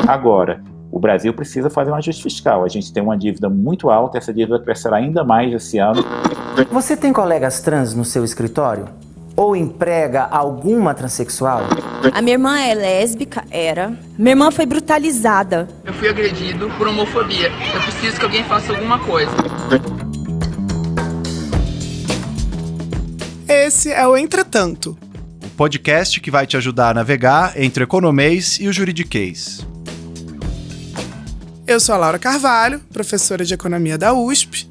Agora, o Brasil precisa fazer um ajuste fiscal. A gente tem uma dívida muito alta, essa dívida crescerá ainda mais esse ano. Você tem colegas trans no seu escritório? Ou emprega alguma transexual? A minha irmã é lésbica, Minha irmã foi brutalizada. Eu fui agredido por homofobia. Eu preciso que alguém faça alguma coisa. Esse é o Entretanto, o podcast que vai te ajudar a navegar entre o economês e o juridiquês. Eu sou a Laura Carvalho, professora de Economia da USP.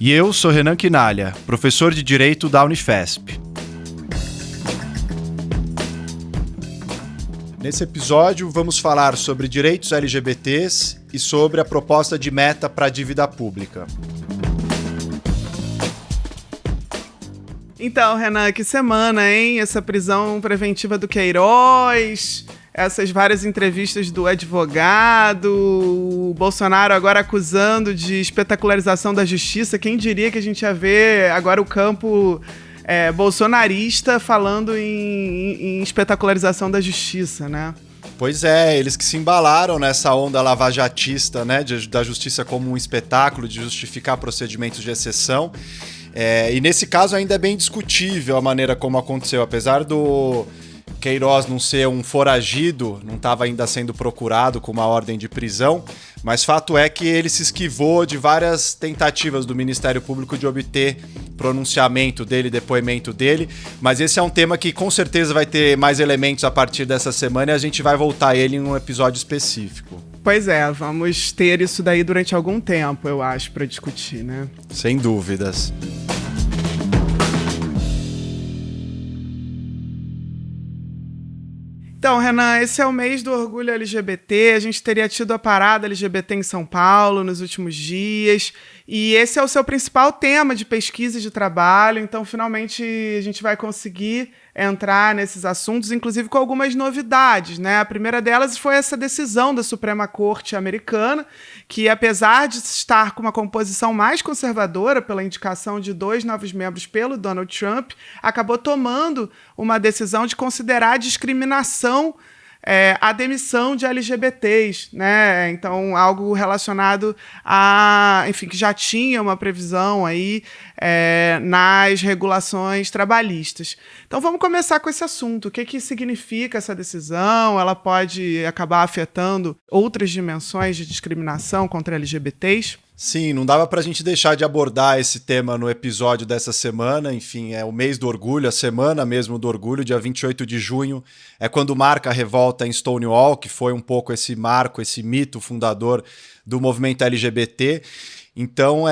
E eu sou Renan Quinalha, professor de Direito da Unifesp. Nesse episódio, vamos falar sobre direitos LGBTs e sobre a proposta de meta para a dívida pública. Então, Renan, que semana, hein? Essa prisão preventiva do Queiroz, essas várias entrevistas do advogado, o Bolsonaro agora acusando de espetacularização da justiça. Quem diria que a gente ia ver agora o campo bolsonarista falando em espetacularização da justiça, né? Pois é, eles que se embalaram nessa onda lavajatista, né, da justiça como um espetáculo, de justificar procedimentos de exceção. E nesse caso ainda é bem discutível a maneira como aconteceu, apesar do Queiroz não ser um foragido, não estava ainda sendo procurado com uma ordem de prisão, mas fato é que ele se esquivou de várias tentativas do Ministério Público de obter pronunciamento dele, depoimento dele, mas esse é um tema que com certeza vai ter mais elementos a partir dessa semana e a gente vai voltar a ele em um episódio específico. Pois é, vamos ter isso daí durante algum tempo, eu acho, para discutir, né? Sem dúvidas. Então, Renan, esse é o mês do orgulho LGBT, a gente teria tido a parada LGBT em São Paulo nos últimos dias, e esse é o seu principal tema de pesquisa e de trabalho, então finalmente a gente vai conseguir entrar nesses assuntos, inclusive com algumas novidades, né? A primeira delas foi essa decisão da Suprema Corte americana, que apesar de estar com uma composição mais conservadora pela indicação de 2 novos membros pelo Donald Trump, acabou tomando uma decisão de considerar discriminação a demissão de LGBTs, né? Então, algo relacionado a, enfim, que já tinha uma previsão aí nas regulações trabalhistas. Então, vamos começar com esse assunto. O que significa essa decisão? Ela pode acabar afetando outras dimensões de discriminação contra LGBTs? Sim, não dava pra gente deixar de abordar esse tema no episódio dessa semana. Enfim, é o mês do orgulho, a semana mesmo do orgulho, dia 28 de junho, é quando marca a revolta em Stonewall, que foi um pouco esse marco, esse mito fundador do movimento LGBT. Então,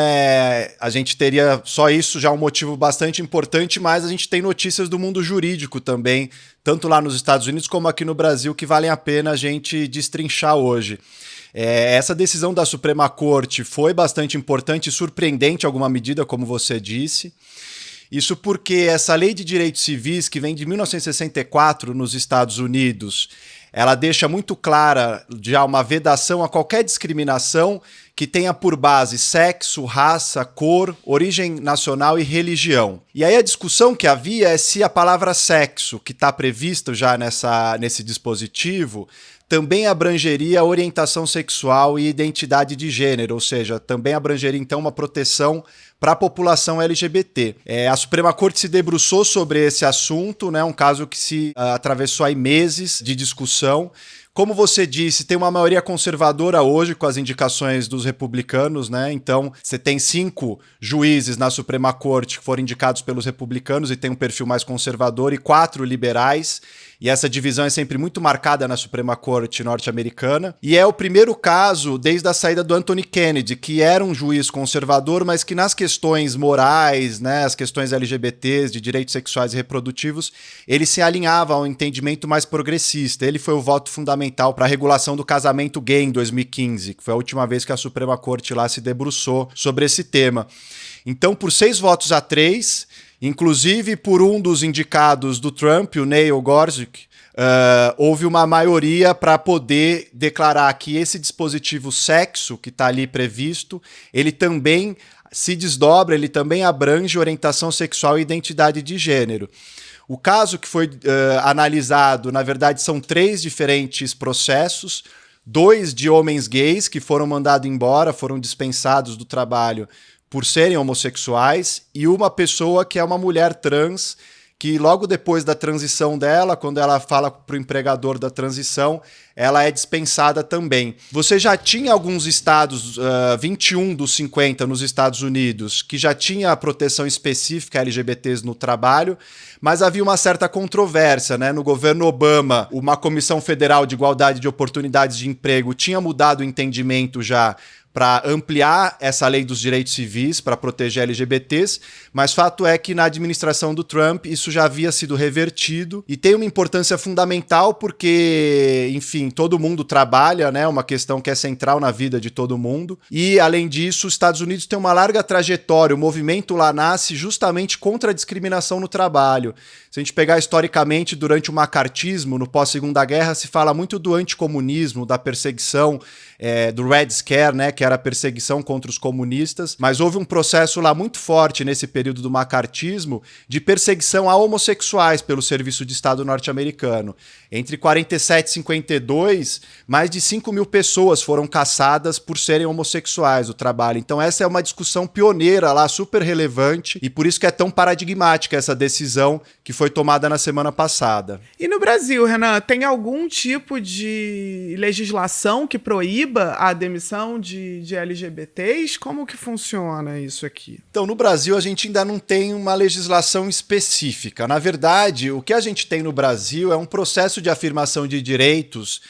a gente teria só isso já um motivo bastante importante, mas a gente tem notícias do mundo jurídico também, tanto lá nos Estados Unidos como aqui no Brasil, que valem a pena a gente destrinchar hoje. Essa decisão da Suprema Corte foi bastante importante e surpreendente em alguma medida, como você disse. Isso porque essa lei de direitos civis, que vem de 1964 nos Estados Unidos, ela deixa muito clara já uma vedação a qualquer discriminação que tenha por base sexo, raça, cor, origem nacional e religião. E aí a discussão que havia é se a palavra sexo, que está prevista já nesse dispositivo, também abrangeria orientação sexual e identidade de gênero, ou seja, também abrangeria então uma proteção para a população LGBT. A Suprema Corte se debruçou sobre esse assunto, né, um caso que se atravessou aí meses de discussão. Como você disse, tem uma maioria conservadora hoje com as indicações dos republicanos, né? Então, você tem 5 juízes na Suprema Corte que foram indicados pelos republicanos e tem um perfil mais conservador, e 4 liberais. E essa divisão é sempre muito marcada na Suprema Corte norte-americana. E é o primeiro caso desde a saída do Anthony Kennedy, que era um juiz conservador, mas que nas questões morais, né, as questões LGBTs, de direitos sexuais e reprodutivos, ele se alinhava a um entendimento mais progressista. Ele foi o voto fundamental para a regulação do casamento gay em 2015, que foi a última vez que a Suprema Corte lá se debruçou sobre esse tema. Então, por 6 votos a 3... inclusive por um dos indicados do Trump, o Neil Gorsuch, houve uma maioria para poder declarar que esse dispositivo sexo que está ali previsto, ele também se desdobra, ele também abrange orientação sexual e identidade de gênero. O caso que foi analisado, na verdade, são 3 diferentes processos. 2 de homens gays que foram mandados embora, foram dispensados do trabalho por serem homossexuais, e uma pessoa que é uma mulher trans, que logo depois da transição dela, quando ela fala para o empregador da transição, ela é dispensada também. Você já tinha alguns estados, 21 dos 50 nos Estados Unidos, que já tinha a proteção específica a LGBTs no trabalho, mas havia uma certa controvérsia, né? No governo Obama, uma Comissão Federal de Igualdade de Oportunidades de Emprego tinha mudado o entendimento já para ampliar essa lei dos direitos civis, para proteger LGBTs, mas fato é que na administração do Trump isso já havia sido revertido e tem uma importância fundamental porque, enfim, todo mundo trabalha, né? Uma questão que é central na vida de todo mundo. E, além disso, os Estados Unidos têm uma larga trajetória, o movimento lá nasce justamente contra a discriminação no trabalho. Se a gente pegar historicamente, durante o macartismo, no pós-Segunda Guerra, se fala muito do anticomunismo, da perseguição, do Red Scare, né, que era a perseguição contra os comunistas, mas houve um processo lá muito forte nesse período do macartismo de perseguição a homossexuais pelo Serviço de Estado norte-americano. Entre 47 e 52, mais de 5 mil pessoas foram caçadas por serem homossexuais no trabalho. Então essa é uma discussão pioneira lá, super relevante, e por isso que é tão paradigmática essa decisão que foi tomada na semana passada. E no Brasil, Renan, tem algum tipo de legislação que proíba a demissão de LGBTs? Como que funciona isso aqui? Então, no Brasil, a gente ainda não tem uma legislação específica. Na verdade, o que a gente tem no Brasil é um processo de afirmação de direitos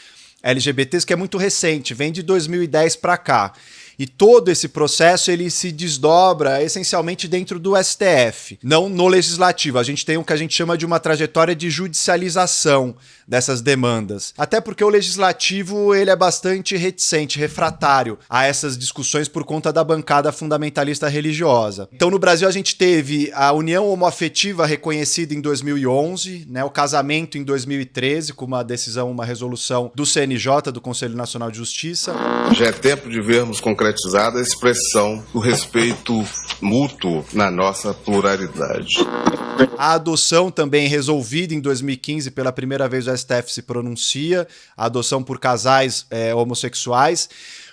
LGBTs que é muito recente, vem de 2010 para cá. E todo esse processo ele se desdobra essencialmente dentro do STF, não no legislativo. A gente tem o que a gente chama de uma trajetória de judicialização dessas demandas. Até porque o legislativo ele é bastante reticente, refratário a essas discussões por conta da bancada fundamentalista religiosa. Então no Brasil a gente teve a união homoafetiva reconhecida em 2011, né, o casamento em 2013 com uma decisão, uma resolução do CNJ, do Conselho Nacional de Justiça. Já é tempo de vermos concretizada a expressão do respeito mútuo na nossa pluralidade. A adoção também resolvida em 2015, pela primeira vez o STF se pronuncia, a adoção por casais homossexuais.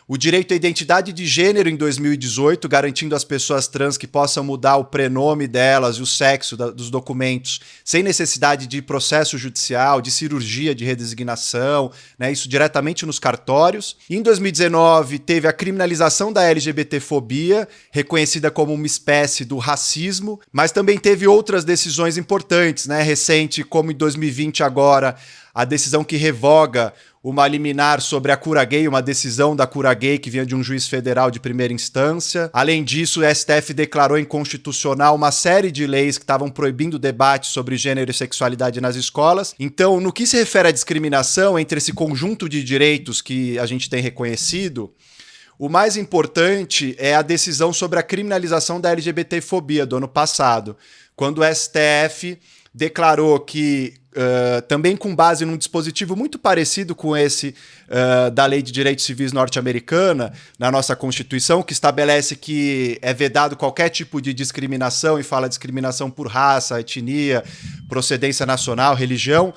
O direito à identidade de gênero em 2018, garantindo às pessoas trans que possam mudar o prenome delas e o sexo dos documentos sem necessidade de processo judicial, de cirurgia de redesignação, né, isso diretamente nos cartórios. Em 2019, teve a criminalização da LGBTfobia, reconhecida como uma espécie do racismo, mas também teve outras decisões importantes, né, recente, como em 2020 agora, a decisão que revoga uma liminar sobre a cura gay, uma decisão da cura gay que vinha de um juiz federal de primeira instância. Além disso, o STF declarou inconstitucional uma série de leis que estavam proibindo o debate sobre gênero e sexualidade nas escolas. Então, no que se refere à discriminação, entre esse conjunto de direitos que a gente tem reconhecido, o mais importante é a decisão sobre a criminalização da LGBTfobia do ano passado, quando o STF declarou que, também com base num dispositivo muito parecido com esse da Lei de Direitos Civis norte-americana, na nossa Constituição, que estabelece que é vedado qualquer tipo de discriminação e fala discriminação por raça, etnia, procedência nacional, religião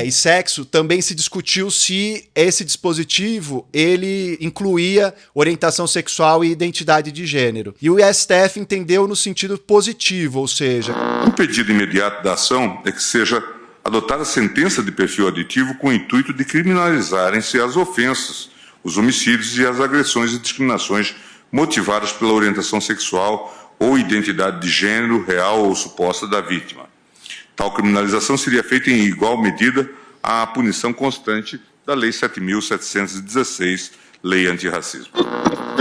e sexo, também se discutiu se esse dispositivo ele incluía orientação sexual e identidade de gênero. E o STF entendeu no sentido positivo, ou seja... O pedido imediato da ação é que seja adotada sentença de perfil aditivo com o intuito de criminalizarem-se as ofensas, os homicídios e as agressões e discriminações motivadas pela orientação sexual ou identidade de gênero real ou suposta da vítima. Tal criminalização seria feita em igual medida à punição constante da Lei 7.716, Lei Antirracismo.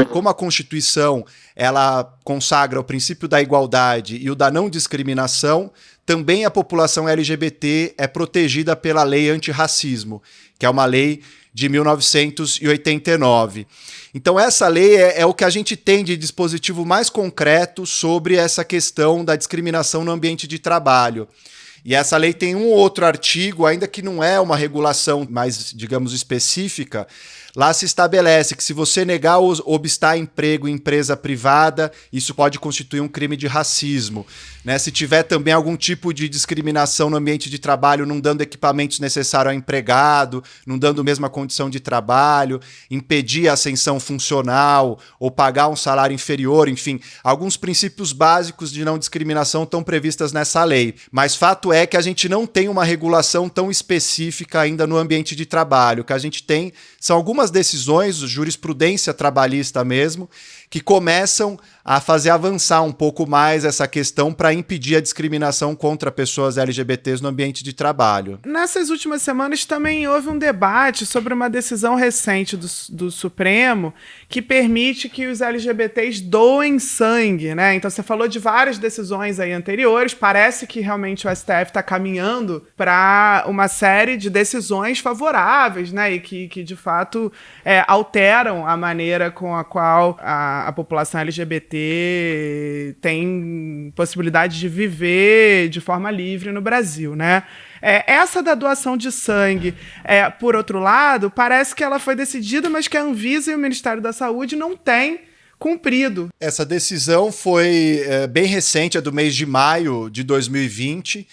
Como a Constituição ela consagra o princípio da igualdade e o da não discriminação, também a população LGBT é protegida pela Lei Antirracismo, que é uma lei de 1989. Então essa lei é o que a gente tem de dispositivo mais concreto sobre essa questão da discriminação no ambiente de trabalho. E essa lei tem um outro artigo, ainda que não é uma regulação mais, digamos, específica. Lá se estabelece que se você negar ou obstar emprego em empresa privada, isso pode constituir um crime de racismo. Né? Se tiver também algum tipo de discriminação no ambiente de trabalho, não dando equipamentos necessários ao empregado, não dando a mesma condição de trabalho, impedir a ascensão funcional ou pagar um salário inferior, enfim, alguns princípios básicos de não discriminação estão previstas nessa lei. Mas fato é que a gente não tem uma regulação tão específica ainda no ambiente de trabalho. O que a gente tem são algumas decisões, jurisprudência trabalhista mesmo, que começam a fazer avançar um pouco mais essa questão para impedir a discriminação contra pessoas LGBTs no ambiente de trabalho. Nessas últimas semanas também houve um debate sobre uma decisão recente do Supremo que permite que os LGBTs doem sangue, né? Então você falou de várias decisões aí anteriores, parece que realmente o STF está caminhando para uma série de decisões favoráveis, né? E que de fato alteram a maneira com a qual a população LGBT tem possibilidade de viver de forma livre no Brasil, né? Essa da doação de sangue, por outro lado, parece que ela foi decidida, mas que a Anvisa e o Ministério da Saúde não têm cumprido. Essa decisão foi bem recente, é do mês de maio de 2020,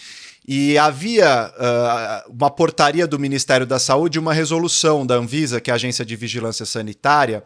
e havia uma portaria do Ministério da Saúde, uma resolução da Anvisa, que é a Agência de Vigilância Sanitária,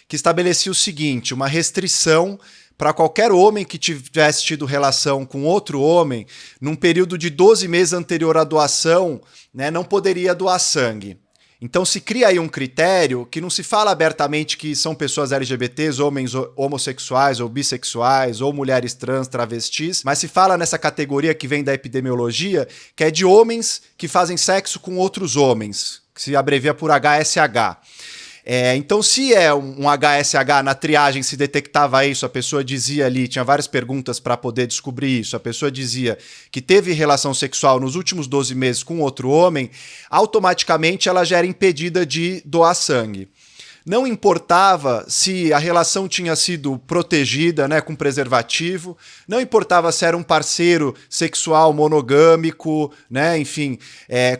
que estabelecia o seguinte, uma restrição para qualquer homem que tivesse tido relação com outro homem, num período de 12 meses anterior à doação, né, não poderia doar sangue. Então se cria aí um critério que não se fala abertamente que são pessoas LGBTs, homens homossexuais ou bissexuais, ou mulheres trans, travestis, mas se fala nessa categoria que vem da epidemiologia, que é de homens que fazem sexo com outros homens, que se abrevia por HSH. Então, se é um HSH, na triagem se detectava isso, a pessoa dizia ali, tinha várias perguntas para poder descobrir isso, a pessoa dizia que teve relação sexual nos últimos 12 meses com outro homem, automaticamente ela já era impedida de doar sangue. Não importava se a relação tinha sido protegida, né, com preservativo, não importava se era um parceiro sexual monogâmico, né, enfim,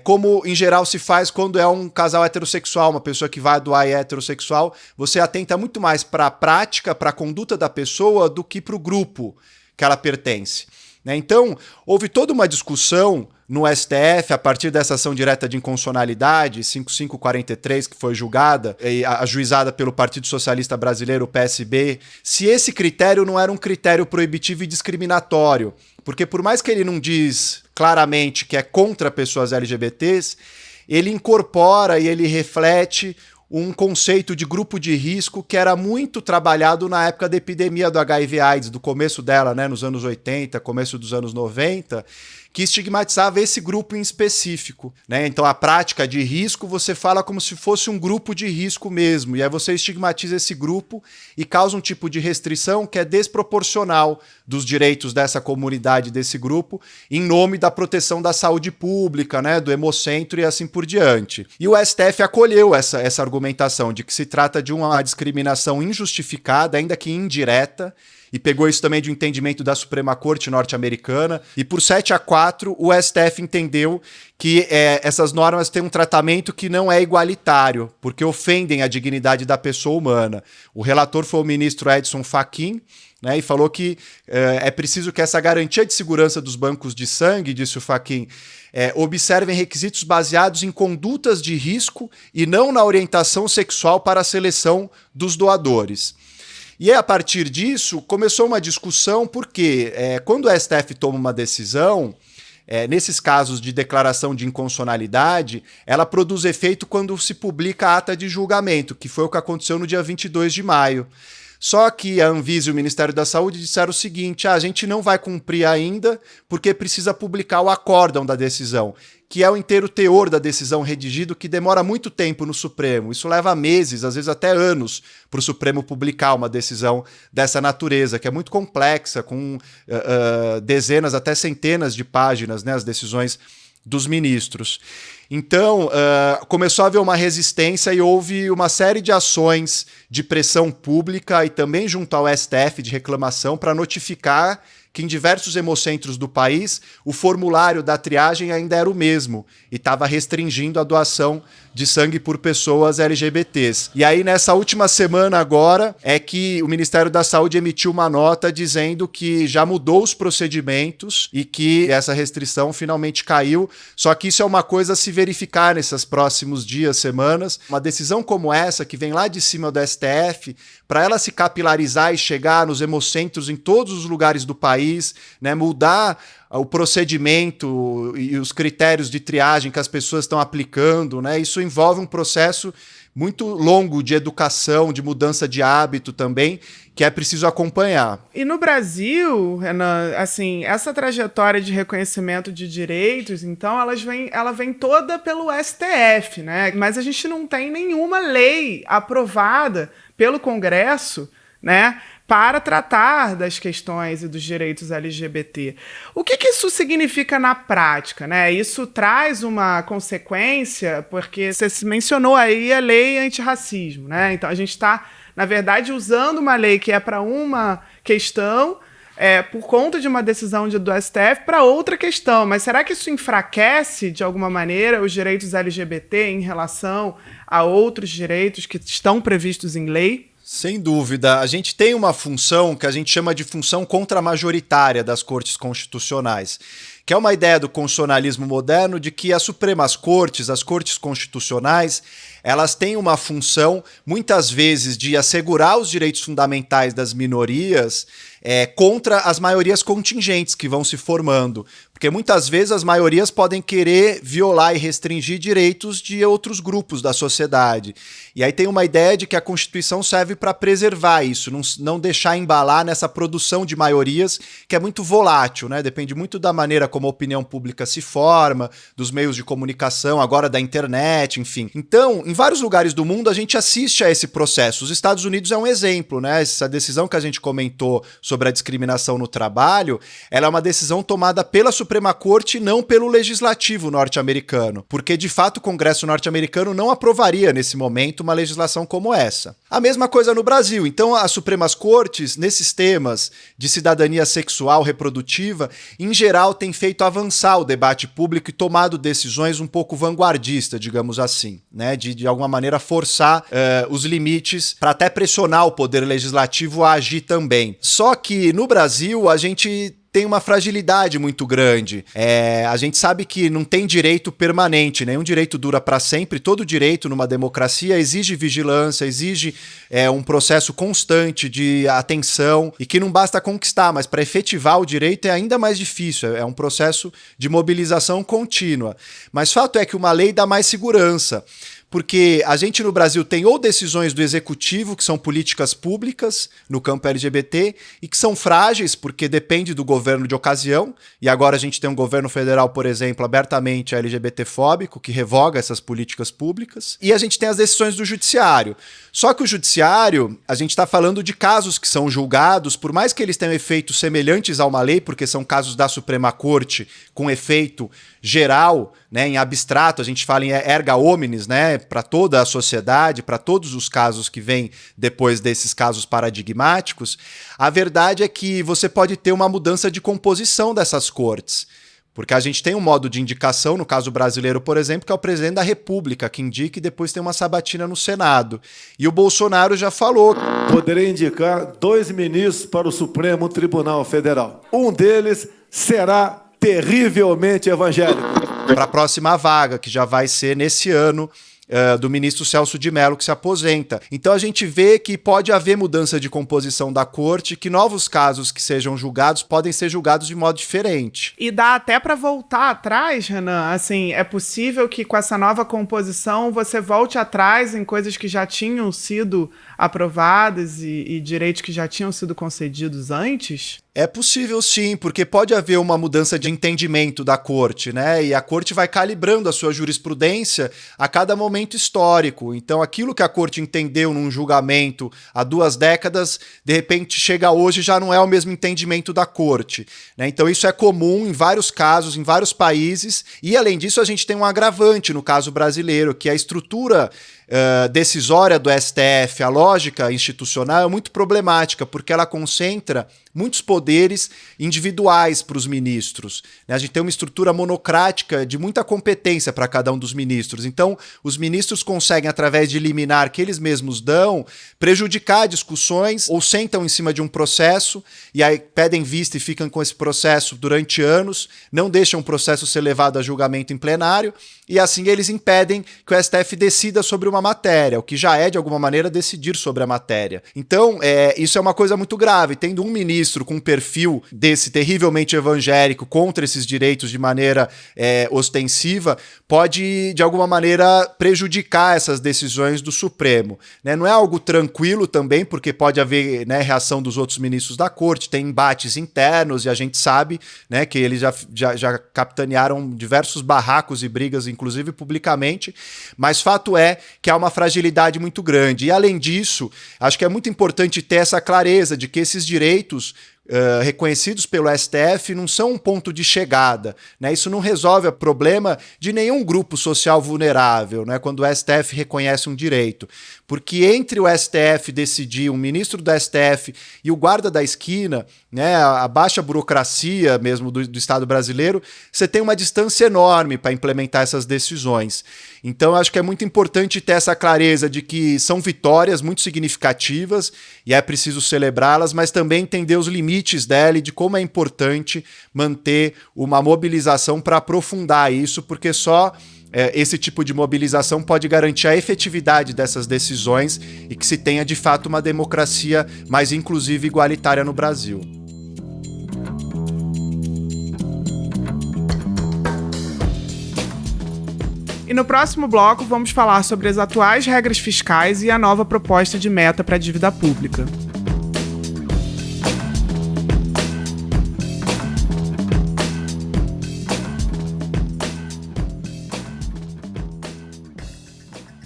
como em geral se faz quando é um casal heterossexual, uma pessoa que vai doar é heterossexual, você atenta muito mais para a prática, para a conduta da pessoa do que para o grupo que ela pertence. Então, houve toda uma discussão no STF, a partir dessa ação direta de inconstitucionalidade, 5543, que foi julgada e ajuizada pelo Partido Socialista Brasileiro, o PSB, se esse critério não era um critério proibitivo e discriminatório. Porque por mais que ele não diz claramente que é contra pessoas LGBTs, ele incorpora e ele reflete um conceito de grupo de risco que era muito trabalhado na época da epidemia do HIV/AIDS, do começo dela, né, nos anos 80, começo dos anos 90, que estigmatizava esse grupo em específico, né? Então a prática de risco você fala como se fosse um grupo de risco mesmo, e aí você estigmatiza esse grupo e causa um tipo de restrição que é desproporcional dos direitos dessa comunidade, desse grupo, em nome da proteção da saúde pública, né, do hemocentro e assim por diante. E o STF acolheu essa argumentação de que se trata de uma discriminação injustificada, ainda que indireta, e pegou isso também de um entendimento da Suprema Corte norte-americana, e por 7-4 o STF entendeu que essas normas têm um tratamento que não é igualitário, porque ofendem a dignidade da pessoa humana. O relator foi o ministro Edson Fachin, né, e falou que é preciso que essa garantia de segurança dos bancos de sangue, disse o Fachin, observem requisitos baseados em condutas de risco e não na orientação sexual para a seleção dos doadores. E a partir disso começou uma discussão porque quando o STF toma uma decisão, nesses casos de declaração de inconstitucionalidade, ela produz efeito quando se publica a ata de julgamento, que foi o que aconteceu no dia 22 de maio. Só que a Anvisa e o Ministério da Saúde disseram o seguinte, a gente não vai cumprir ainda porque precisa publicar o acórdão da decisão, que é o inteiro teor da decisão redigido, que demora muito tempo no Supremo. Isso leva meses, às vezes até anos, para o Supremo publicar uma decisão dessa natureza, que é muito complexa, com dezenas, até centenas de páginas, né, as decisões dos ministros. Então, começou a haver uma resistência e houve uma série de ações de pressão pública e também junto ao STF de reclamação para notificar que em diversos hemocentros do país o formulário da triagem ainda era o mesmo e estava restringindo a doação de sangue por pessoas LGBTs. E aí, nessa última semana agora, é que o Ministério da Saúde emitiu uma nota dizendo que já mudou os procedimentos e que essa restrição finalmente caiu. Só que isso é uma coisa a se verificar nesses próximos dias, semanas. Uma decisão como essa, que vem lá de cima do STF, para ela se capilarizar e chegar nos hemocentros em todos os lugares do país, né, mudar o procedimento e os critérios de triagem que as pessoas estão aplicando, né? Isso envolve um processo muito longo de educação, de mudança de hábito também, que é preciso acompanhar. E no Brasil, Renan, assim, essa trajetória de reconhecimento de direitos, então, ela vem toda pelo STF, né? Mas a gente não tem nenhuma lei aprovada pelo Congresso, né, para tratar das questões e dos direitos LGBT. O que isso significa na prática, né? Isso traz uma consequência, porque você mencionou aí a lei antirracismo, né? Então a gente está, na verdade, usando uma lei que é para uma questão, por conta de uma decisão do STF, para outra questão. Mas será que isso enfraquece, de alguma maneira, os direitos LGBT em relação a outros direitos que estão previstos em lei? Sem dúvida. A gente tem uma função que a gente chama de função contramajoritária das cortes constitucionais, que é uma ideia do constitucionalismo moderno de que as Supremas Cortes, as cortes constitucionais, elas têm uma função, muitas vezes, de assegurar os direitos fundamentais das minorias contra as maiorias contingentes que vão se formando. Porque muitas vezes as maiorias podem querer violar e restringir direitos de outros grupos da sociedade. E aí tem uma ideia de que a Constituição serve para preservar isso, não deixar embalar nessa produção de maiorias que é muito volátil, né? Depende muito da maneira como a opinião pública se forma, dos meios de comunicação, agora da internet, enfim. Então, em vários lugares do mundo a gente assiste a esse processo. Os Estados Unidos é um exemplo, né? Essa decisão que a gente comentou sobre a discriminação no trabalho, ela é uma decisão tomada pela Suprema Corte e não pelo legislativo norte-americano, porque de fato o Congresso norte-americano não aprovaria nesse momento uma legislação como essa. A mesma coisa no Brasil. Então as Supremas Cortes, nesses temas de cidadania sexual reprodutiva, em geral têm feito avançar o debate público e tomado decisões um pouco vanguardistas, digamos assim, né? De alguma maneira forçar os limites para até pressionar o poder legislativo a agir também. Só que no Brasil a gente tem uma fragilidade muito grande. A gente sabe que não tem direito permanente, nenhum direito dura para sempre. Todo direito numa democracia exige vigilância, exige um processo constante de atenção e que não basta conquistar, mas para efetivar o direito é ainda mais difícil, é um processo de mobilização contínua. Mas fato é que uma lei dá mais segurança, porque a gente no Brasil tem ou decisões do executivo, que são políticas públicas no campo LGBT, e que são frágeis, porque depende do governo de ocasião, e agora a gente tem um governo federal, por exemplo, abertamente LGBTfóbico, que revoga essas políticas públicas, e a gente tem as decisões do judiciário. Só que o judiciário, a gente está falando de casos que são julgados, por mais que eles tenham efeitos semelhantes a uma lei, porque são casos da Suprema Corte com efeito geral, né, em abstrato, a gente fala em erga omnes, né, para toda a sociedade, para todos os casos que vêm depois desses casos paradigmáticos, a verdade é que você pode ter uma mudança de composição dessas cortes. Porque a gente tem um modo de indicação, no caso brasileiro, por exemplo, que é o presidente da República, que indica e depois tem uma sabatina no Senado. E o Bolsonaro já falou. Poderei indicar 2 ministros para o Supremo Tribunal Federal. Um deles será terrivelmente evangélico. Para a próxima vaga, que já vai ser nesse ano, do ministro Celso de Mello, que se aposenta. Então a gente vê que pode haver mudança de composição da corte, que novos casos que sejam julgados podem ser julgados de modo diferente. E dá até para voltar atrás, Renan. Assim, é possível que com essa nova composição você volte atrás em coisas que já tinham sido aprovadas e direitos que já tinham sido concedidos antes? É possível sim, porque pode haver uma mudança de entendimento da corte, né? E a corte vai calibrando a sua jurisprudência a cada momento histórico. Então aquilo que a corte entendeu num julgamento há 2 décadas, de repente chega hoje e já não é o mesmo entendimento da corte, né? Então isso é comum em vários casos, em vários países, e além disso a gente tem um agravante no caso brasileiro, que é a estrutura decisória do STF, a lógica institucional é muito problemática, porque ela concentra muitos poderes individuais para os ministros. A gente tem uma estrutura monocrática de muita competência para cada um dos ministros. Então, os ministros conseguem, através de liminar que eles mesmos dão, prejudicar discussões ou sentam em cima de um processo e aí pedem vista e ficam com esse processo durante anos, não deixam o processo ser levado a julgamento em plenário e assim eles impedem que o STF decida sobre uma matéria, o que já é, de alguma maneira, decidir sobre a matéria. Então, isso é uma coisa muito grave. Tendo um ministro com um perfil desse terrivelmente evangélico contra esses direitos de maneira ostensiva, pode, de alguma maneira, prejudicar essas decisões do Supremo. Né? Não é algo tranquilo também, porque pode haver, né, reação dos outros ministros da corte, tem embates internos e a gente sabe, né, que eles já capitanearam diversos barracos e brigas, inclusive publicamente, mas fato é que há uma fragilidade muito grande. E além disso, acho que é muito importante ter essa clareza de que esses direitos reconhecidos pelo STF não são um ponto de chegada, né? Isso não resolve o problema de nenhum grupo social vulnerável, né? Quando o STF reconhece um direito, porque entre o STF decidir, um ministro do STF e o guarda da esquina, né, a baixa burocracia mesmo do Estado brasileiro, você tem uma distância enorme para implementar essas decisões. Então, acho que é muito importante ter essa clareza de que são vitórias muito significativas e é preciso celebrá-las, mas também entender os limites dela e de como é importante manter uma mobilização para aprofundar isso, porque só esse tipo de mobilização pode garantir a efetividade dessas decisões e que se tenha, de fato, uma democracia mais inclusiva e igualitária no Brasil. E no próximo bloco vamos falar sobre as atuais regras fiscais e a nova proposta de meta para a dívida pública.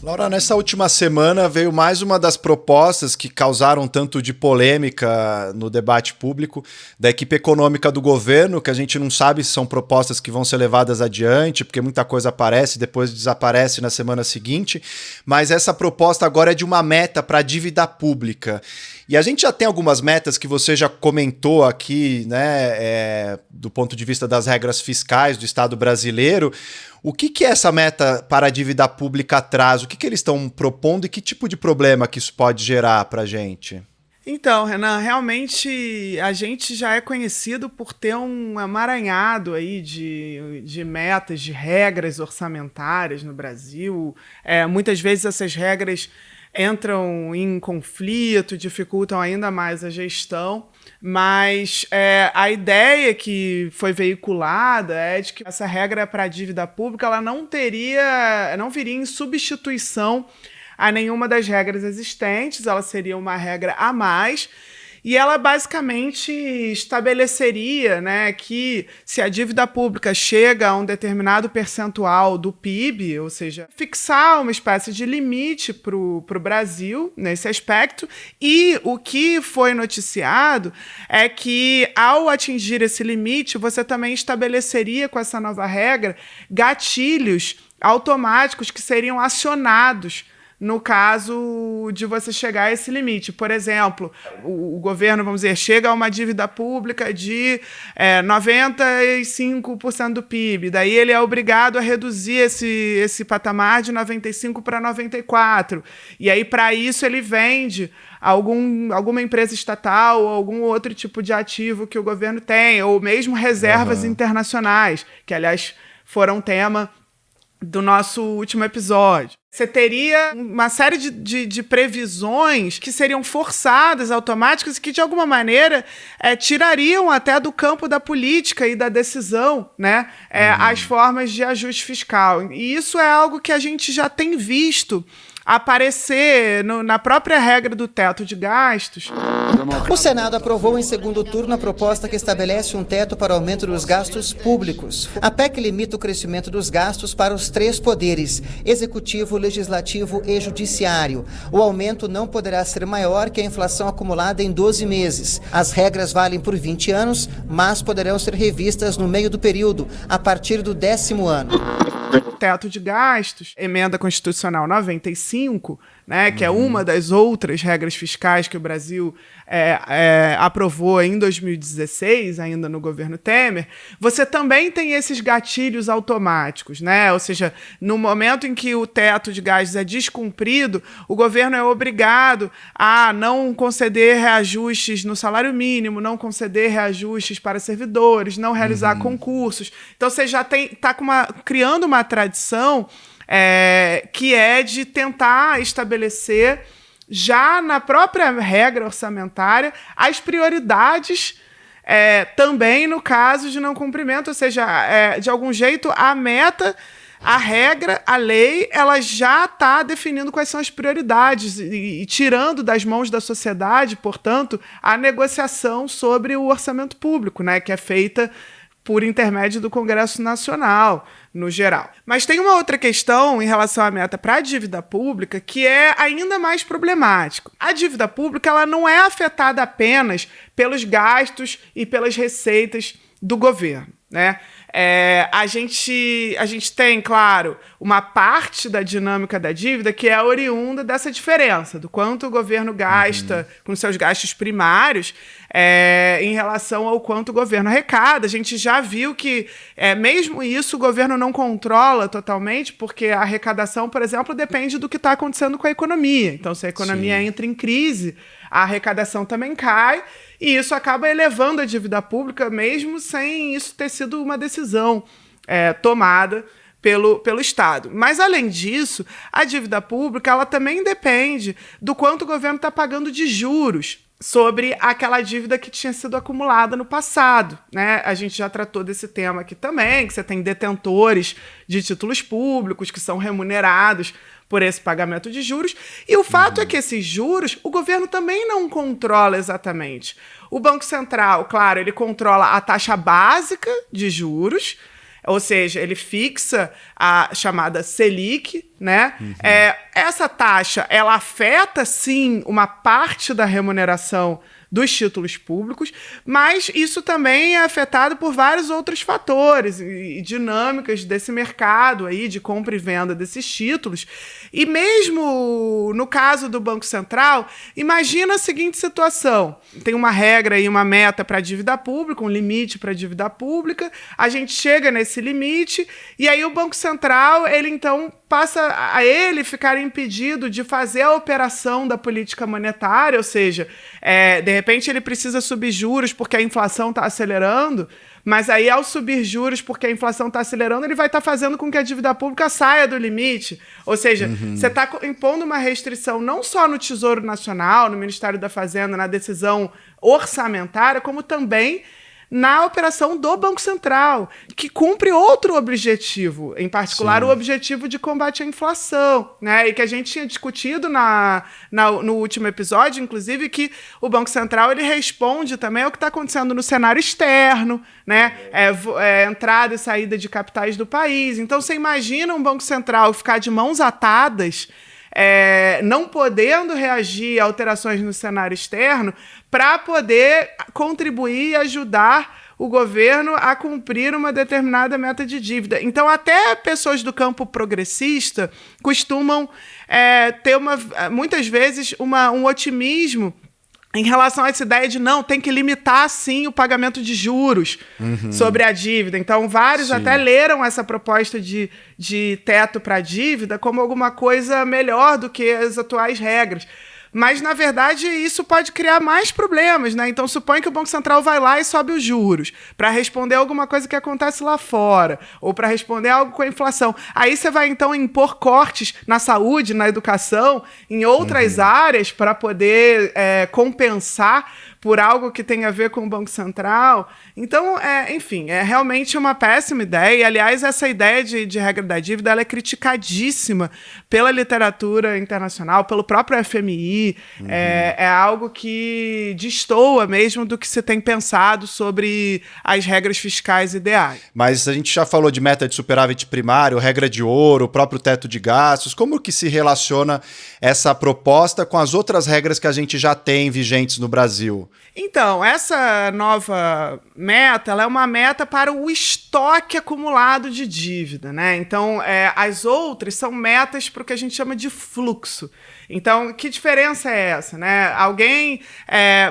Laura, nessa última semana veio mais uma das propostas que causaram tanto de polêmica no debate público da equipe econômica do governo, que a gente não sabe se são propostas que vão ser levadas adiante, porque muita coisa aparece e depois desaparece na semana seguinte, mas essa proposta agora é de uma meta para a dívida pública. E a gente já tem algumas metas que você já comentou aqui, né, do ponto de vista das regras fiscais do Estado brasileiro. O que é essa meta para a dívida pública traz? O que eles estão propondo e que tipo de problema que isso pode gerar para a gente? Então, Renan, realmente a gente já é conhecido por ter um emaranhado aí de metas, de regras orçamentárias no Brasil. Muitas vezes essas regras entram em conflito, dificultam ainda mais a gestão, mas a ideia que foi veiculada é de que essa regra para a dívida pública ela não viria em substituição a nenhuma das regras existentes, ela seria uma regra a mais. E ela basicamente estabeleceria, né, que se a dívida pública chega a um determinado percentual do PIB, ou seja, fixar uma espécie de limite para o Brasil nesse aspecto. E o que foi noticiado é que, ao atingir esse limite, você também estabeleceria com essa nova regra gatilhos automáticos que seriam acionados no caso de você chegar a esse limite. Por exemplo, o governo, vamos dizer, chega a uma dívida pública de 95% do PIB, daí ele é obrigado a reduzir esse patamar de 95% para 94%. E aí, para isso, ele vende alguma empresa estatal ou algum outro tipo de ativo que o governo tem, ou mesmo reservas internacionais, que, aliás, foram tema do nosso último episódio. Você teria uma série de previsões que seriam forçadas, automáticas, e que, de alguma maneira, tirariam até do campo da política e da decisão, né, as formas de ajuste fiscal. E isso é algo que a gente já tem visto aparecer na própria regra do teto de gastos. O Senado aprovou em segundo turno a proposta que estabelece um teto para o aumento dos gastos públicos. A PEC limita o crescimento dos gastos para os 3 poderes: executivo, legislativo e judiciário. O aumento não poderá ser maior que a inflação acumulada em 12 meses. As regras valem por 20 anos, mas poderão ser revistas no meio do período, a partir do 10º ano. teto de gastos, emenda constitucional 95, né, que é uma das outras regras fiscais que o Brasil aprovou em 2016, ainda no governo Temer, você também tem esses gatilhos automáticos, né? Ou seja, no momento em que o teto de gastos é descumprido, o governo é obrigado a não conceder reajustes no salário mínimo, não conceder reajustes para servidores, não realizar concursos. Então você já está criando uma tradição que é de tentar estabelecer, já na própria regra orçamentária, as prioridades também no caso de não cumprimento, ou seja, de algum jeito a meta, a regra, a lei, ela já está definindo quais são as prioridades e tirando das mãos da sociedade, portanto, a negociação sobre o orçamento público, né, que é feita por intermédio do Congresso Nacional, no geral. Mas tem uma outra questão em relação à meta para a dívida pública que é ainda mais problemático. A dívida pública ela não é afetada apenas pelos gastos e pelas receitas do governo, né? A gente tem, claro, uma parte da dinâmica da dívida que é oriunda dessa diferença, do quanto o governo gasta com seus gastos primários em relação ao quanto o governo arrecada. A gente já viu que, mesmo isso, o governo não controla totalmente, porque a arrecadação, por exemplo, depende do que está acontecendo com a economia. Então, se a economia entra em crise, a arrecadação também cai, e isso acaba elevando a dívida pública, mesmo sem isso ter sido uma decisão tomada pelo Estado. Mas, além disso, a dívida pública ela também depende do quanto o governo está pagando de juros sobre aquela dívida que tinha sido acumulada no passado, né? A gente já tratou desse tema aqui também, que você tem detentores de títulos públicos que são remunerados por esse pagamento de juros, e o fato é que esses juros o governo também não controla exatamente. O Banco Central, claro, ele controla a taxa básica de juros, ou seja, ele fixa a chamada Selic, né? Essa taxa, ela afeta, sim, uma parte da remuneração dos títulos públicos, mas isso também é afetado por vários outros fatores e dinâmicas desse mercado aí de compra e venda desses títulos. E mesmo no caso do Banco Central, imagina a seguinte situação: tem uma regra e uma meta para a dívida pública, um limite para a dívida pública, a gente chega nesse limite e aí o Banco Central, ele então passa a ele ficar impedido de fazer a operação da política monetária, ou seja, de repente ele precisa subir juros porque a inflação está acelerando, mas aí ao subir juros porque a inflação está acelerando, ele vai estar fazendo com que a dívida pública saia do limite. Ou seja, você está impondo uma restrição não só no Tesouro Nacional, no Ministério da Fazenda, na decisão orçamentária, como também na operação do Banco Central, que cumpre outro objetivo, em particular o objetivo de combate à inflação, né? E que a gente tinha discutido no último episódio, inclusive, que o Banco Central ele responde também ao que está acontecendo no cenário externo, né? Entrada e saída de capitais do país. Então, você imagina um Banco Central ficar de mãos atadas, não podendo reagir a alterações no cenário externo para poder contribuir e ajudar o governo a cumprir uma determinada meta de dívida. Então, até pessoas do campo progressista costumam ter muitas vezes um otimismo em relação a essa ideia de não, tem que limitar sim o pagamento de juros sobre a dívida. Então, vários até leram essa proposta de teto para a dívida como alguma coisa melhor do que as atuais regras. Mas, na verdade, isso pode criar mais problemas, né? Então, suponha que o Banco Central vai lá e sobe os juros para responder alguma coisa que acontece lá fora, ou para responder algo com a inflação. Aí você vai, então, impor cortes na saúde, na educação, em outras áreas para poder compensar por algo que tem a ver com o Banco Central. Então, enfim, é realmente uma péssima ideia. E, aliás, essa ideia de regra da dívida ela é criticadíssima pela literatura internacional, pelo próprio FMI. É algo que destoa mesmo do que se tem pensado sobre as regras fiscais ideais. Mas a gente já falou de meta de superávit primário, regra de ouro, o próprio teto de gastos. Como que se relaciona essa proposta com as outras regras que a gente já tem vigentes no Brasil? Então, essa nova meta, ela é uma meta para o estoque acumulado de dívida, né? Então, as outras são metas para o que a gente chama de fluxo. Então, que diferença é essa, né? Alguém,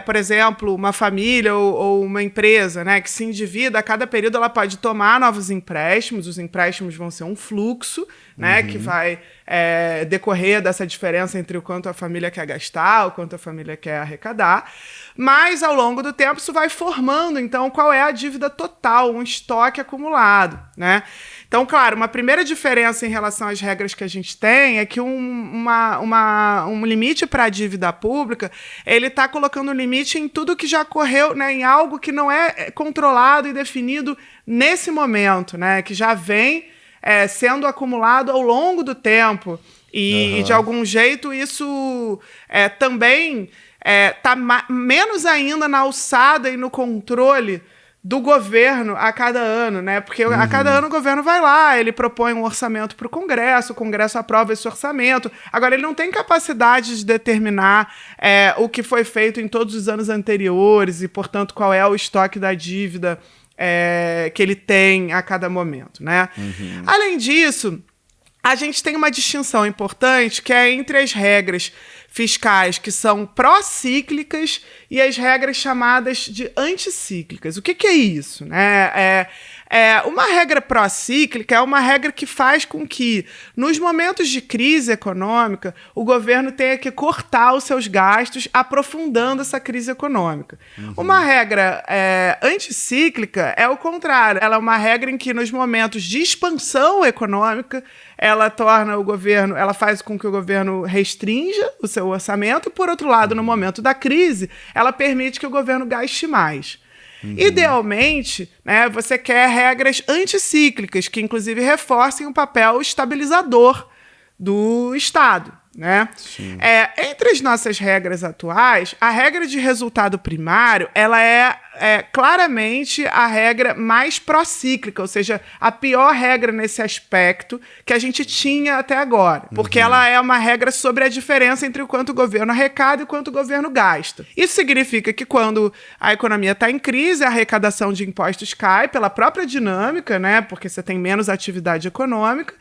por exemplo, uma família ou uma empresa, né, que se endivida, a cada período ela pode tomar novos empréstimos, os empréstimos vão ser um fluxo, né, que vai decorrer dessa diferença entre o quanto a família quer gastar, o quanto a família quer arrecadar, mas ao longo do tempo isso vai formando, então, qual é a dívida total, um estoque acumulado, né? Então, claro, uma primeira diferença em relação às regras que a gente tem é que um limite para a dívida pública, ele está colocando um limite em tudo que já ocorreu, né, em algo que não é controlado e definido nesse momento, né, que já vem sendo acumulado ao longo do tempo. E de algum jeito, isso também está menos ainda na alçada e no controle do governo a cada ano, né? Porque a cada ano o governo vai lá, ele propõe um orçamento para o Congresso aprova esse orçamento. Agora, ele não tem capacidade de determinar o que foi feito em todos os anos anteriores e, portanto, qual é o estoque da dívida que ele tem a cada momento, né? Além disso, a gente tem uma distinção importante que é entre as regras fiscais que são procíclicas e as regras chamadas de anticíclicas. O que é isso, né? Uma regra procíclica é uma regra que faz com que, nos momentos de crise econômica, o governo tenha que cortar os seus gastos, aprofundando essa crise econômica. Uma regra anticíclica é o contrário. Ela é uma regra em que, nos momentos de expansão econômica, ela torna o governo, ela faz com que o governo restrinja o seu orçamento e, por outro lado, no momento da crise, ela permite que o governo gaste mais. Idealmente, né, você quer regras anticíclicas, que inclusive reforcem o papel estabilizador do Estado, né? Entre as nossas regras atuais, a regra de resultado primário, ela é claramente a regra mais procíclica, ou seja, a pior regra nesse aspecto que a gente tinha até agora, porque ela é uma regra sobre a diferença entre o quanto o governo arrecada e o quanto o governo gasta. Isso significa que quando a economia está em crise, a arrecadação de impostos cai pela própria dinâmica, né, porque você tem menos atividade econômica.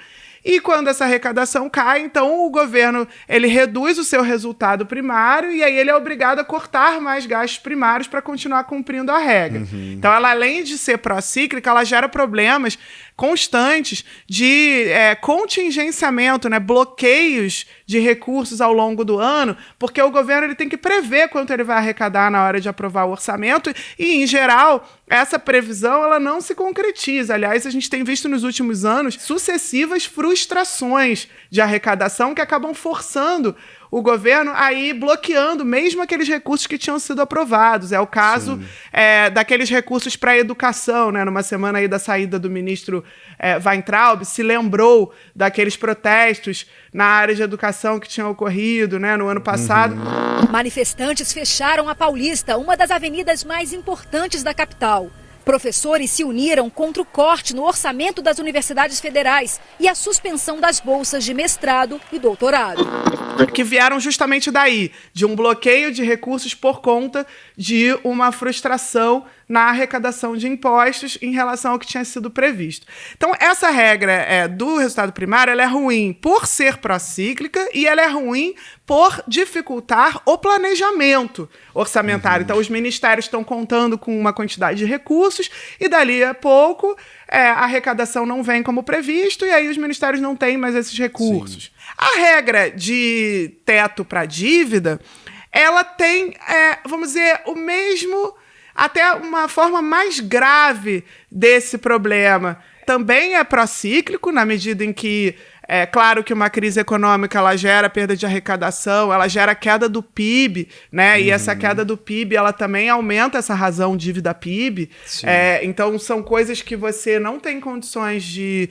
E quando essa arrecadação cai, então o governo ele reduz o seu resultado primário e aí ele é obrigado a cortar mais gastos primários para continuar cumprindo a regra. Então, ela, além de ser procíclica, ela gera problemas constantes de contingenciamento, né, bloqueios de recursos ao longo do ano, porque o governo ele tem que prever quanto ele vai arrecadar na hora de aprovar o orçamento e, em geral, essa previsão ela não se concretiza. Aliás, a gente tem visto nos últimos anos sucessivas frustrações de arrecadação que acabam forçando o governo a ir bloqueando mesmo aqueles recursos que tinham sido aprovados. É o caso daqueles recursos para a educação, né? Numa semana aí da saída do ministro Weintraub, se lembrou daqueles protestos na área de educação que tinham ocorrido, né, no ano passado. Manifestantes fecharam a Paulista, uma das avenidas mais importantes da capital. Professores se uniram contra o corte no orçamento das universidades federais e a suspensão das bolsas de mestrado e doutorado. Que vieram justamente daí, de um bloqueio de recursos por conta de uma frustração na arrecadação de impostos em relação ao que tinha sido previsto. Então, essa regra do resultado primário ela é ruim por ser procíclica e ela é ruim por dificultar o planejamento orçamentário. Então, os ministérios estão contando com uma quantidade de recursos e, dali a pouco, a arrecadação não vem como previsto e aí os ministérios não têm mais esses recursos. A regra de teto para dívida, ela tem, vamos dizer, o mesmo, até uma forma mais grave desse problema. Também é procíclico, na medida em que é claro que uma crise econômica ela gera perda de arrecadação, ela gera queda do PIB, né? E essa queda do PIB ela também aumenta essa razão dívida-PIB. Então são coisas que você não tem condições de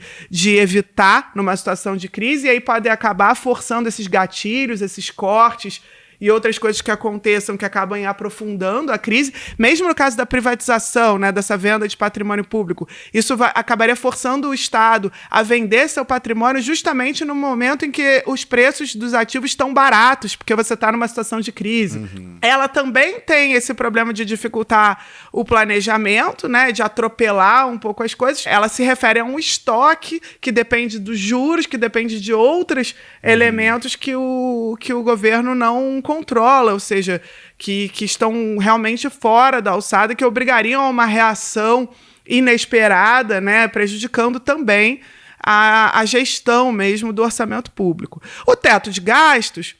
evitar numa situação de crise e aí pode acabar forçando esses gatilhos, esses cortes e outras coisas que aconteçam que acabam aprofundando a crise, mesmo no caso da privatização, né, dessa venda de patrimônio público, isso acabaria forçando o Estado a vender seu patrimônio justamente no momento em que os preços dos ativos estão baratos, porque você está numa situação de crise. Ela também tem esse problema de dificultar o planejamento, né, de atropelar um pouco as coisas. Ela se refere a um estoque que depende dos juros, que depende de outros elementos que o governo não controla, ou seja, que estão realmente fora da alçada, que obrigariam a uma reação inesperada, né, prejudicando também a gestão mesmo do orçamento público. O teto de gastos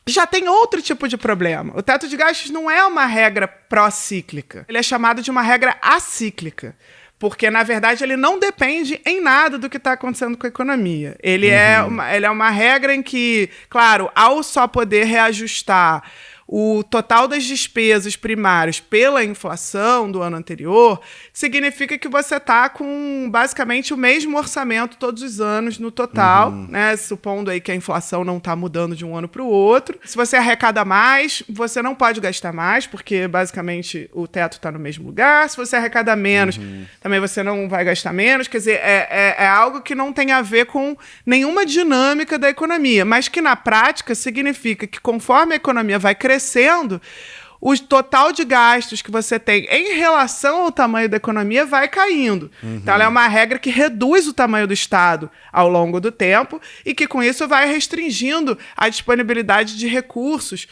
já tem outro tipo de problema. O teto de gastos não é uma regra pró-cíclica, ele é chamado de uma regra acíclica. Porque, na verdade, ele não depende em nada do que está acontecendo com a economia. Ele é uma regra em que, claro, ao só poder reajustar o total das despesas primárias pela inflação do ano anterior, significa que você está com basicamente o mesmo orçamento todos os anos no total, né? Supondo aí que a inflação não está mudando de um ano para o outro. Se você arrecada mais, você não pode gastar mais, porque basicamente o teto está no mesmo lugar. Se você arrecada menos, também você não vai gastar menos. Quer dizer, é algo que não tem a ver com nenhuma dinâmica da economia, mas que na prática significa que conforme a economia vai crescendo, o total de gastos que você tem em relação ao tamanho da economia vai caindo. Então, ela é uma regra que reduz o tamanho do Estado ao longo do tempo e que, com isso, vai restringindo a disponibilidade de recursos,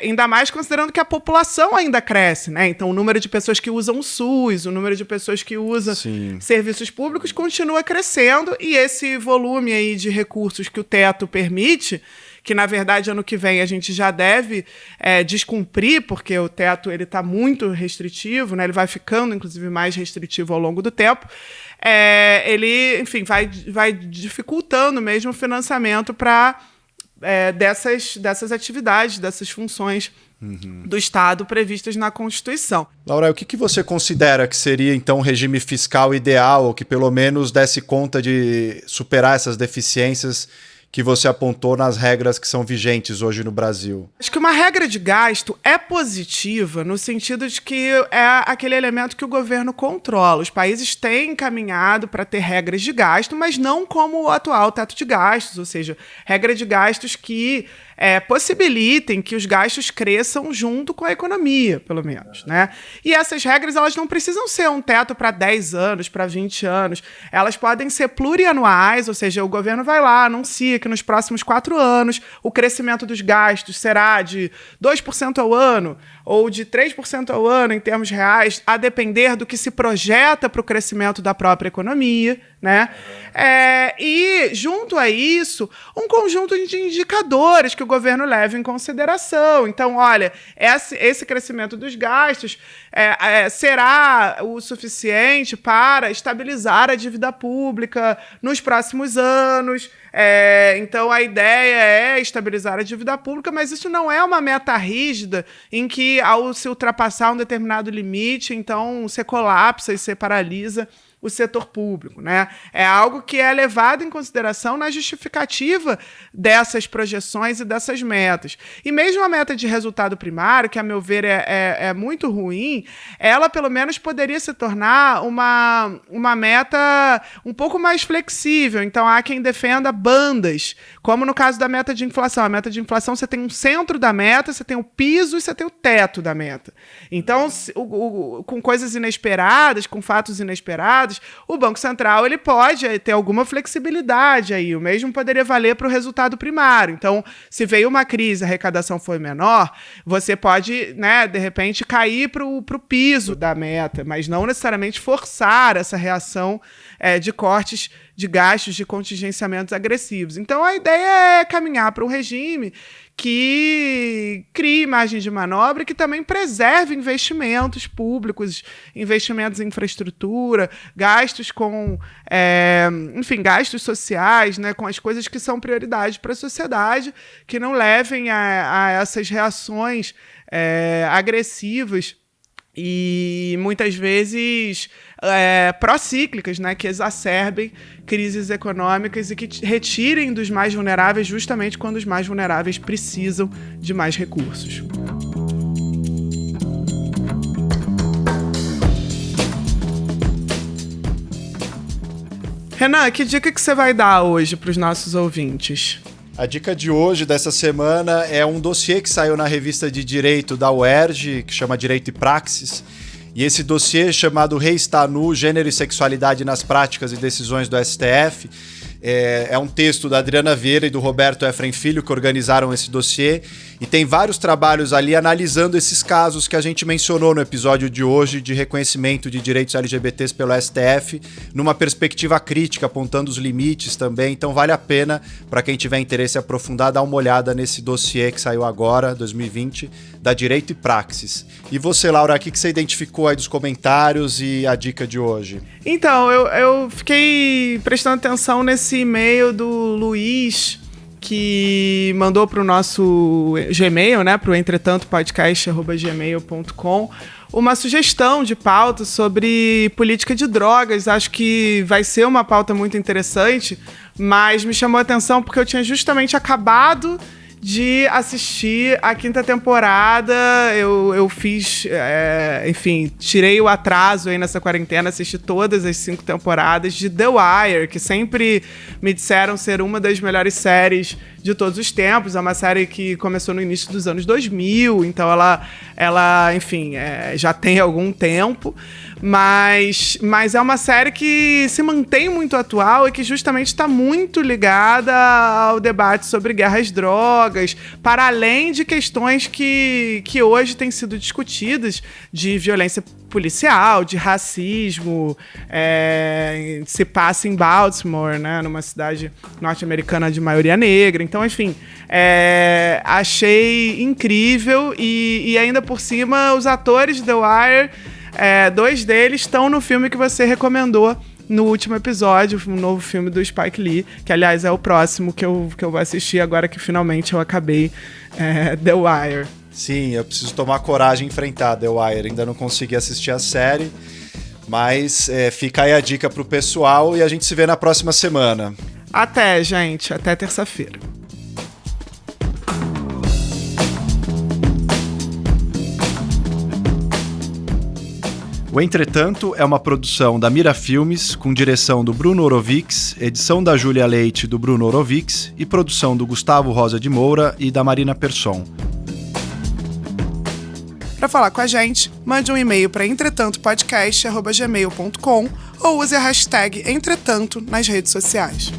ainda mais considerando que a população ainda cresce, né? Então, o número de pessoas que usam o SUS, o número de pessoas que usam serviços públicos continua crescendo e esse volume aí de recursos que o teto permite, que, na verdade, ano que vem a gente já deve descumprir, porque o teto está muito restritivo, né? Ele vai ficando, inclusive, mais restritivo ao longo do tempo. Ele, enfim, vai dificultando mesmo o financiamento para dessas atividades, dessas funções do Estado previstas na Constituição. Laura, o que você considera que seria, então, um regime fiscal ideal, ou que pelo menos desse conta de superar essas deficiências que você apontou nas regras que são vigentes hoje no Brasil? Acho que uma regra de gasto é positiva no sentido de que é aquele elemento que o governo controla. Os países têm caminhado para ter regras de gasto, mas não como o atual teto de gastos, ou seja, regra de gastos que possibilitem que os gastos cresçam junto com a economia, pelo menos, né? E essas regras, elas não precisam ser um teto para 10 anos, para 20 anos. Elas podem ser plurianuais, ou seja, o governo vai lá, anuncia que nos próximos 4 anos o crescimento dos gastos será de 2% ao ano ou de 3% ao ano em termos reais, a depender do que se projeta para o crescimento da própria economia, né? E, junto a isso, um conjunto de indicadores que o governo leva em consideração. Então, olha, esse crescimento dos gastos será o suficiente para estabilizar a dívida pública nos próximos anos. Então, a ideia é estabilizar a dívida pública, mas isso não é uma meta rígida em que, ao se ultrapassar um determinado limite, então você colapsa e você paralisa o setor público, né? É algo que é levado em consideração na justificativa dessas projeções e dessas metas. E mesmo a meta de resultado primário, que a meu ver é muito ruim, ela pelo menos poderia se tornar uma meta um pouco mais flexível. Então há quem defenda bandas, como no caso da meta de inflação. A meta de inflação, você tem um centro da meta, você tem o piso e você tem o teto da meta. Então, com coisas inesperadas, com fatos inesperados, o Banco Central ele pode ter alguma flexibilidade aí. O mesmo poderia valer para o resultado primário. Então, se veio uma crise, a arrecadação foi menor, você pode, né, de repente, cair para o piso da meta, mas não necessariamente forçar essa reação de cortes de gastos, de contingenciamentos agressivos. Então, a ideia é caminhar para um regime que crie margem de manobra e que também preserve investimentos públicos, investimentos em infraestrutura, gastos com, enfim, gastos sociais, né, com as coisas que são prioridade para a sociedade, que não levem a essas reações agressivas e muitas vezes procíclicas, né, que exacerbem crises econômicas e que retirem dos mais vulneráveis justamente quando os mais vulneráveis precisam de mais recursos. Renan, que dica que você vai dar hoje para os nossos ouvintes? A dica de hoje, dessa semana, é um dossiê que saiu na revista de Direito da UERJ, que chama Direito e Praxis. E esse dossiê, chamado Rei está nu, Gênero e Sexualidade nas Práticas e Decisões do STF, é um texto da Adriana Vieira e do Roberto Efrem Filho, que organizaram esse dossiê, e tem vários trabalhos ali analisando esses casos que a gente mencionou no episódio de hoje de reconhecimento de direitos LGBTs pelo STF, numa perspectiva crítica, apontando os limites também. Então vale a pena, para quem tiver interesse aprofundar, dar uma olhada nesse dossiê que saiu agora, 2020, da Direito e Praxis. E você, Laura, o que você identificou aí dos comentários e a dica de hoje? Então, eu fiquei prestando atenção nesse e-mail do Luiz, que mandou para o nosso Gmail, né, para o entretantopodcast@gmail.com, uma sugestão de pauta sobre política de drogas. Acho que vai ser uma pauta muito interessante, mas me chamou a atenção porque eu tinha justamente acabado de assistir a 5ª temporada. Eu fiz, enfim, tirei o atraso aí nessa quarentena, assisti todas as 5 temporadas de The Wire, que sempre me disseram ser uma das melhores séries de todos os tempos. É uma série que começou no início dos anos 2000, então ela enfim, já tem algum tempo, mas é uma série que se mantém muito atual e que justamente está muito ligada ao debate sobre guerra às drogas, para além de questões que hoje têm sido discutidas, de violência policial, de racismo. Se passa em Baltimore, né, numa cidade norte-americana de maioria negra. Então, enfim, achei incrível e ainda por cima os atores de The Wire, 2 deles estão no filme que você recomendou no último episódio, um novo filme do Spike Lee, que aliás é o próximo que eu vou assistir agora que finalmente eu acabei The Wire. Sim, eu preciso tomar coragem e enfrentar The Wire. Ainda não consegui assistir a série, mas fica aí a dica pro pessoal e a gente se vê na próxima semana. Até, gente. Até terça-feira. O Entretanto é uma produção da Mira Filmes, com direção do Bruno Orovics, edição da Júlia Leite e do Bruno Orovics e produção do Gustavo Rosa de Moura e da Marina Persson. Para falar com a gente, mande um e-mail para entretantopodcast@gmail.com ou use a hashtag Entretanto nas redes sociais.